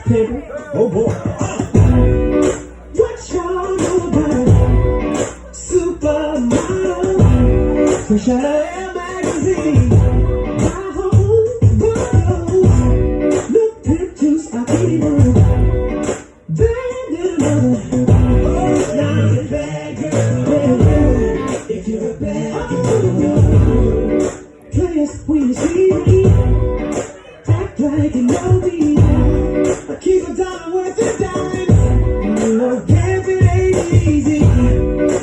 Pimpin'. Oh boy. What y'all know about supermodel? Fresh out of Air magazine. My whole world. No pictures I can't even. Bad little mother. Oh, now you're a bad girl. If you're a bad girl. Please, when you see me, act like you know me. I keep a dollar worth of dimes. You know, camping ain't easy.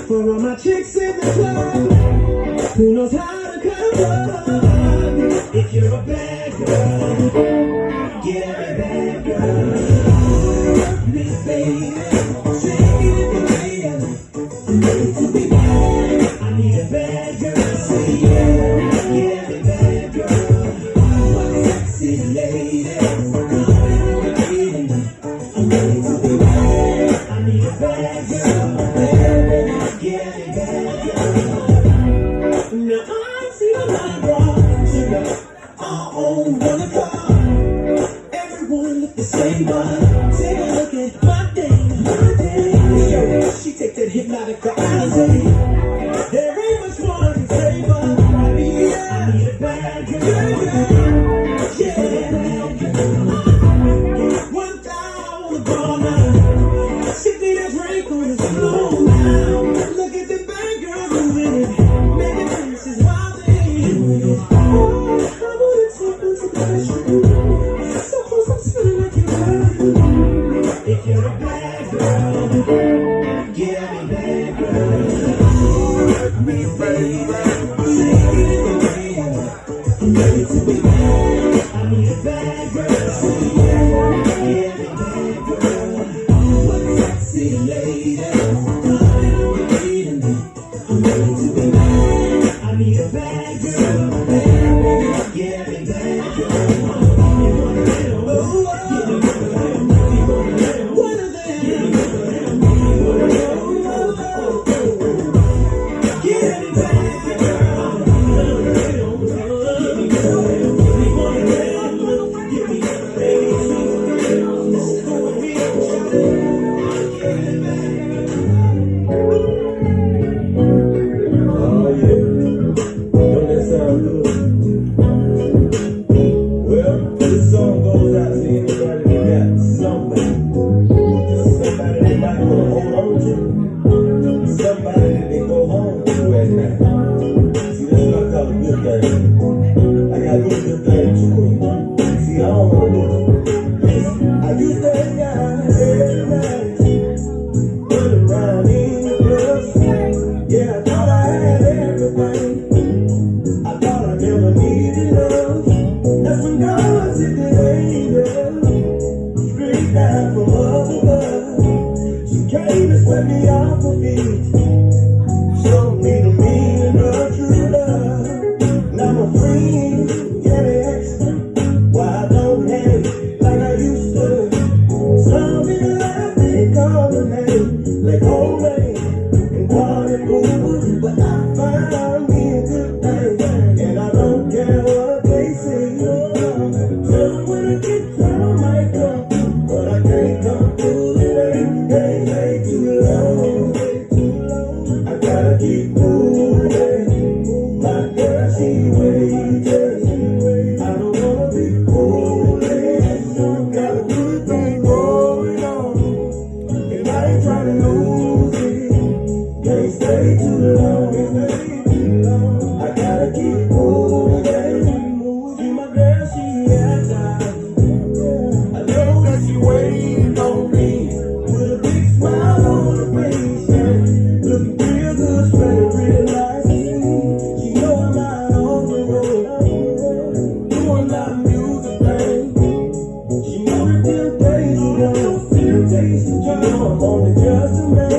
For all my chicks in the club, who knows how to cut a rug? If you're a bad girl, get a bad girl. Miss baby, shake it in the air. I'm ready to be bad. I need a bad girl. Say yeah, get a bad girl. One sexy lady. I'm ready to be bad. I need a bad girl. Get a bad girl. Now I see a lot of broads who all own one car. Everyone look the same, but take a look at my day. Yo, she take that hypnotic Alizé. There ain't much more I can say, but I need a bad girl. Yeah, bad girl. One down, one gone now. She need a drink on the slow now. Look at the bad girl moving it, making faces while they doing it. Oh, I wanna take them to pressure. So close, I'm smelling like you're right. If you're a bad girl, get me bad girl. Me baby, shake it in the air. I'm ready to be bad. I need a bad girl. Say yeah, get me bad girl. One sexy lady, I'm ready to be bad. I need a bad girl. Get me bad girl. You wanna let 'em go? You wanna let 'em go? You wanna let 'em go? One of them. You wanna let 'em go? You wanna let 'em go? Get me bad girl. Give me bad girl. You wanna let 'em go? Give me that baby. Let's go with me. Get me bad girl. Oh yeah, don't that sound good? Well, this song goes out to anybody that got somebody. Just somebody they might want to hold on to. Somebody that they go home to at night. See, that's what I call a good thing. I got this good thing too. See, I don't want to lose. I used to hang out every night, running around in the club. Yeah, I thought I had everything. I thought I never needed love. That's when God sent the angel straight down from above. She came and swept me off my feet, showed me the meaning of true love. Now I'm free, yeah, they ask me why I don't have it like I used to. Some people like me call the name like old man and party fool, but I found me a good thing, and I don't care what they say. Just when I get time, I might come, but I can't come through the day. They take too long. I gotta keep moving. My girl, she waits. I don't wanna be foolish. Got a good thing going on, and I ain't trying to lose it. Can't stay too long. I gotta keep moving. See my girl, she has time. I know that she waiting on me with a big smile on her face. Yeah. Looking real good, spreading real nice. She know I'm out on the road, doing that music thing. She know the real days you know, real days you know. I'm only just a man,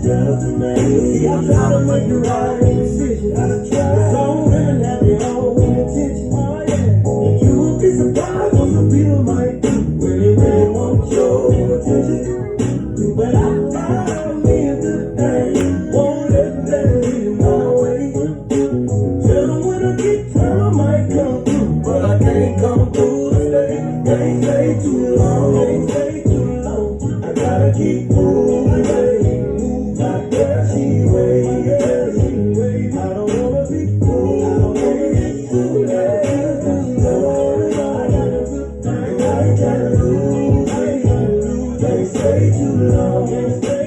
just a man. See, I try to make the right decision. I try to don't really have your own intention. Oh yeah, and you will be surprised what some people might do when they really want your attention. But I found me a good thing, won't let that lead my way. Tell them when I get time, I might come through, but I can't come through to stay. Can't stay too long. gotta keep moving. Not where she waits. I don't wanna be fooled. I can't lose me. They stay too long.